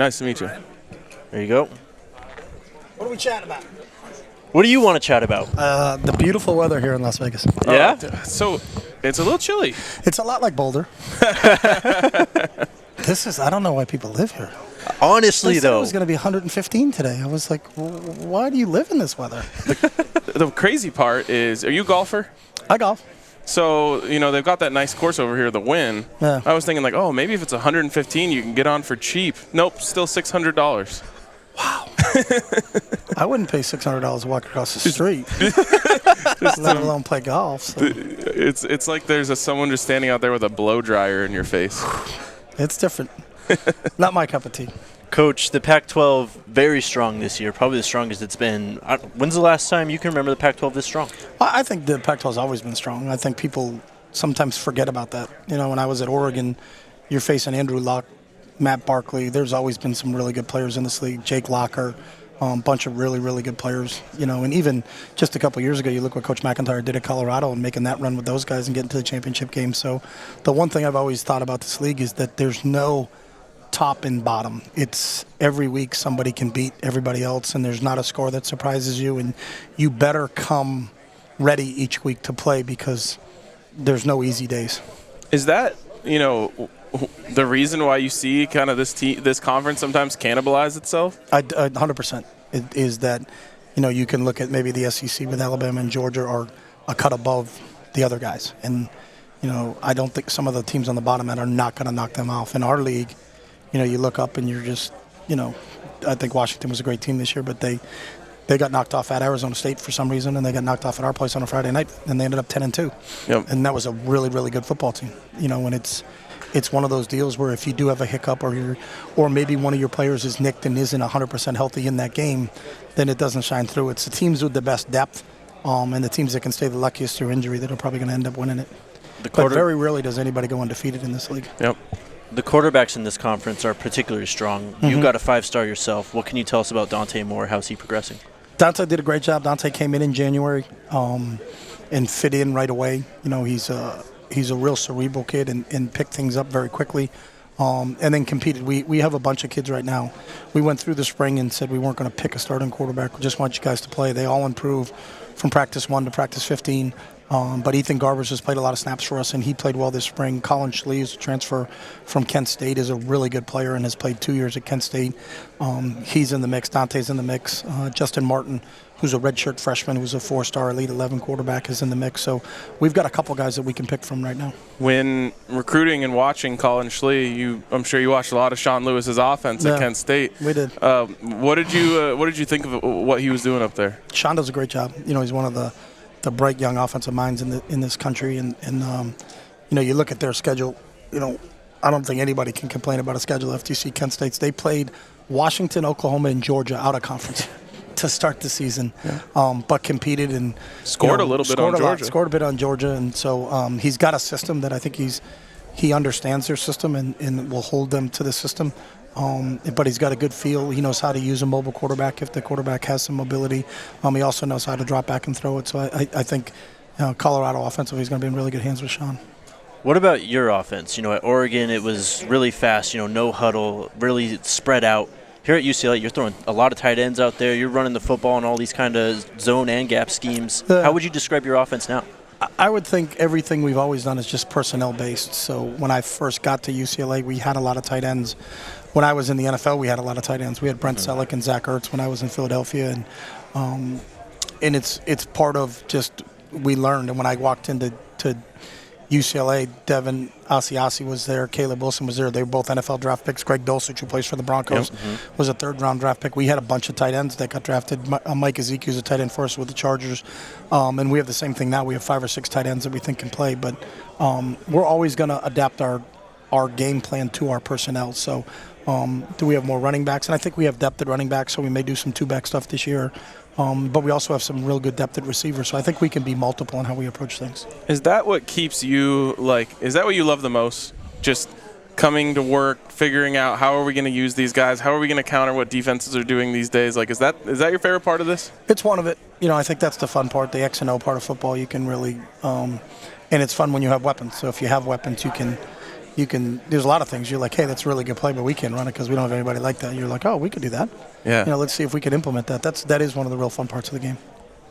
Nice to meet you. There you go. What are we chatting about? What do you want to chat about? The beautiful weather here in Las Vegas. Yeah? So it's a little chilly. It's a lot like Boulder. I don't know why people live here. Honestly, They said though. it was going to be 115 today. I was like, why do you live in this weather? The crazy part is, are you a golfer? I golf. So, they've got that nice course over here, the Wynn. Yeah. I was thinking like, oh, maybe if it's 115, you can get on for cheap. Nope, still $600. Wow. I wouldn't pay $600 to walk across the street, let alone play golf. So. It's like there's someone just standing out there with a blow dryer in your face. It's different. Not my cup of tea. Coach, the Pac-12 very strong this year, probably the strongest it's been. When's the last time you can remember the Pac-12 this strong? I think the Pac-12 has always been strong. I think people sometimes forget about that. When I was at Oregon, you're facing Andrew Luck, Matt Barkley. There's always been some really good players in this league. Jake Locker, a bunch of really, really good players. And even just a couple of years ago, you look what Coach McIntyre did at Colorado and making that run with those guys and getting to the championship game. So the one thing I've always thought about this league is that there's no top and bottom. It's every week somebody can beat everybody else, and there's not a score that surprises you, and you better come ready each week to play because there's no easy days. Is that, the reason why you see kind of this conference sometimes cannibalize itself? 100%. It is that, you can look at maybe the SEC with Alabama and Georgia are a cut above the other guys. And, I don't think some of the teams on the bottom end are not going to knock them off. In our league, you look up and you're just, I think Washington was a great team this year, but they got knocked off at Arizona State for some reason, and they got knocked off at our place on a Friday night, and they ended up 10-2. Yep. And that was a really, really good football team. When it's one of those deals where if you do have a hiccup or maybe one of your players is nicked and isn't 100% healthy in that game, then it doesn't shine through. It's the teams with the best depth and the teams that can stay the luckiest through injury that are probably going to end up winning it. But very rarely does anybody go undefeated in this league. Yep. The quarterbacks in this conference are particularly strong. Mm-hmm. You got a 5-star yourself. What can you tell us about Dante Moore? How's he progressing? Dante did a great job. Dante came in January and fit in right away. He's a real cerebral kid and picked things up very quickly and then competed. We have a bunch of kids right now. We went through the spring and said we weren't going to pick a starting quarterback. We just want you guys to play. They all improved from practice 1 to practice 15. But Ethan Garbers has played a lot of snaps for us, and he played well this spring. Colin Schley is a transfer from Kent State, is a really good player and has played 2 years at Kent State. He's in the mix. Dante's in the mix. Justin Martin, who's a redshirt freshman, who's a 4-star Elite 11 quarterback, is in the mix. So we've got a couple guys that we can pick from right now. When recruiting and watching Colin Schley, I'm sure you watched a lot of Sean Lewis's offense at Kent State. We did. What did you think of what he was doing up there? Sean does a great job. He's one of the bright young offensive minds in this country, and you look at their schedule. I don't think anybody can complain about a schedule. FTC, Kent State's, they played Washington, Oklahoma, and Georgia out of conference to start the season, but competed and scored a little bit on Georgia. Scored a bit on Georgia, and so he's got a system that I think he understands their system and will hold them to the system. But he's got a good feel. He knows how to use a mobile quarterback if the quarterback has some mobility. He also knows how to drop back and throw it. So I think Colorado offensively is going to be in really good hands with Sean. What about your offense? At Oregon, it was really fast, no huddle, really spread out. Here at UCLA, you're throwing a lot of tight ends out there. You're running the football and all these kind of zone and gap schemes. How would you describe your offense now? I would think everything we've always done is just personnel-based. So when I first got to UCLA, we had a lot of tight ends. When I was in the NFL, we had a lot of tight ends. We had Brent Selleck and Zach Ertz when I was in Philadelphia, and it's part of just we learned. And when I walked into UCLA, Devin Asiasi was there, Caleb Wilson was there. They were both NFL draft picks. Greg Dulcich, who plays for the Broncos, was a third-round draft pick. We had a bunch of tight ends that got drafted. Mike Ezekiel's a tight end for us with the Chargers, and we have the same thing now. We have 5 or 6 tight ends that we think can play, but we're always going to adapt our game plan to our personnel. So do we have more running backs? And I think we have depth at running backs, so we may do some 2-back stuff this year. But we also have some real good depth at receiver, so I think we can be multiple in how we approach things. Is that what keeps you, is that what you love the most? Just coming to work, figuring out how are we going to use these guys? How are we going to counter what defenses are doing these days? Is that your favorite part of this? It's one of it. I think that's the fun part, the X and O part of football. You can really and it's fun when you have weapons. So if you have weapons, you can There's a lot of things you're like, hey, that's a really good play, but we can't run it because we don't have anybody like that. You're like, oh, we could do that. Yeah. Let's see if we can implement that. That is one of the real fun parts of the game.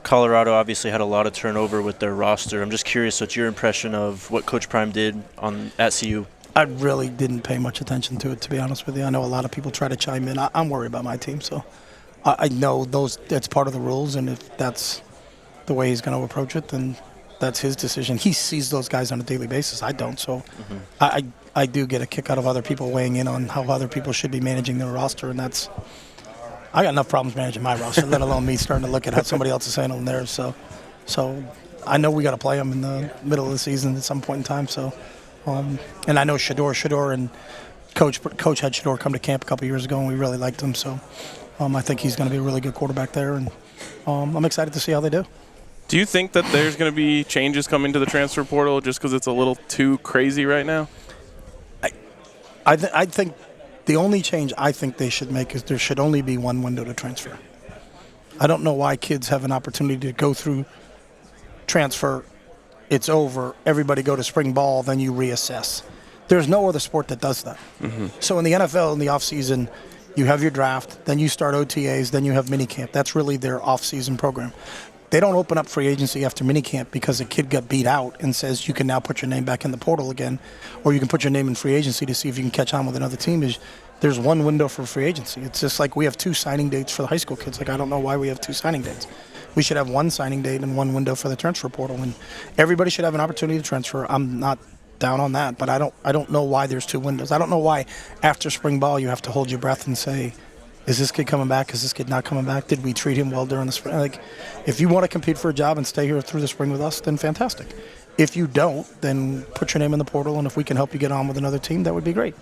Colorado obviously had a lot of turnover with their roster. I'm just curious, what's your impression of what Coach Prime did at CU? I really didn't pay much attention to it, to be honest with you. I know a lot of people try to chime in. I'm worried about my team, so I know that's part of the rules, and if that's the way he's going to approach it, then that's his decision. He sees those guys on a daily basis. I don't, so I do get a kick out of other people weighing in on how other people should be managing their roster, and that's – I got enough problems managing my roster, let alone me starting to look at how somebody else is handling theirs. So I know we got to play them in the middle of the season at some point in time. So, and I know Shedeur and Coach had Shedeur come to camp a couple years ago, and we really liked him. So I think he's going to be a really good quarterback there, and I'm excited to see how they do. Do you think that there's going to be changes coming to the transfer portal just because it's a little too crazy right now? I think the only change I think they should make is there should only be one window to transfer. I don't know why kids have an opportunity to go through transfer, it's over, everybody go to spring ball, then you reassess. There's no other sport that does that. So in the NFL, in the offseason, you have your draft, then you start OTAs, then you have minicamp. That's really their off-season program. They don't open up free agency after minicamp because a kid got beat out and says you can now put your name back in the portal again, or you can put your name in free agency to see if you can catch on with another team. There's one window for free agency. It's just like we have 2 signing dates for the high school kids. Like, I don't know why we have 2 signing dates. We should have 1 signing date and 1 window for the transfer portal, and everybody should have an opportunity to transfer. I'm not down on that, but I don't know why there's 2 windows. I don't know why after spring ball you have to hold your breath and say, is this kid coming back? Is this kid not coming back? Did we treat him well during the spring? Like, if you want to compete for a job and stay here through the spring with us, then fantastic. If you don't, then put your name in the portal, and if we can help you get on with another team, that would be great.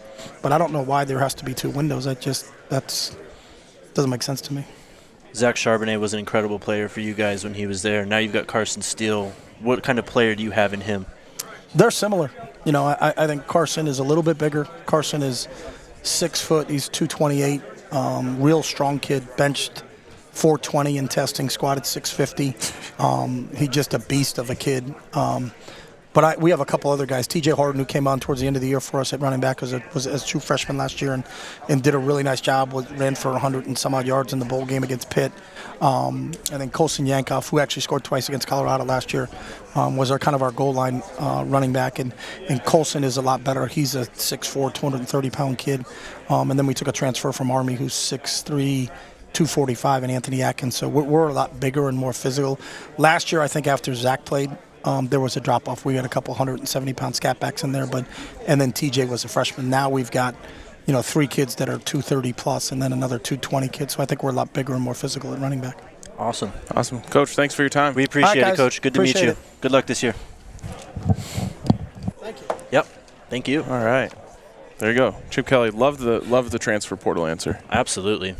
But I don't know why there has to be 2 windows. That doesn't make sense to me. Zach Charbonnet was an incredible player for you guys when he was there. Now you've got Carson Steele. What kind of player do you have in him? They're similar. I think Carson is a little bit bigger. Carson is 6 foot. He's 228. Real strong kid. Benched 420 in testing. Squatted 650. He's just a beast of a kid. But we have a couple other guys. T.J. Harden, who came on towards the end of the year for us at running back, was as true freshman last year and did a really nice job. Ran for 100 and some odd yards in the bowl game against Pitt. And then Colson Yankoff, who actually scored twice against Colorado last year, was our goal line running back. And Colson is a lot better. He's a 6'4", 230-pound kid. And then we took a transfer from Army who's 6'3", 245, and Anthony Atkins. So we're a lot bigger and more physical. Last year, I think after Zach played, there was a drop-off. We had a couple 170-pound scat backs in there, and then TJ was a freshman. Now we've got 3 kids that are 230-plus and then another 220 kids. So I think we're a lot bigger and more physical at running back. Awesome. Coach, thanks for your time. We appreciate it, Coach. Good to meet you. It. Good luck this year. Thank you. Yep. Thank you. All right. There you go. Chip Kelly, love the transfer portal answer. Absolutely.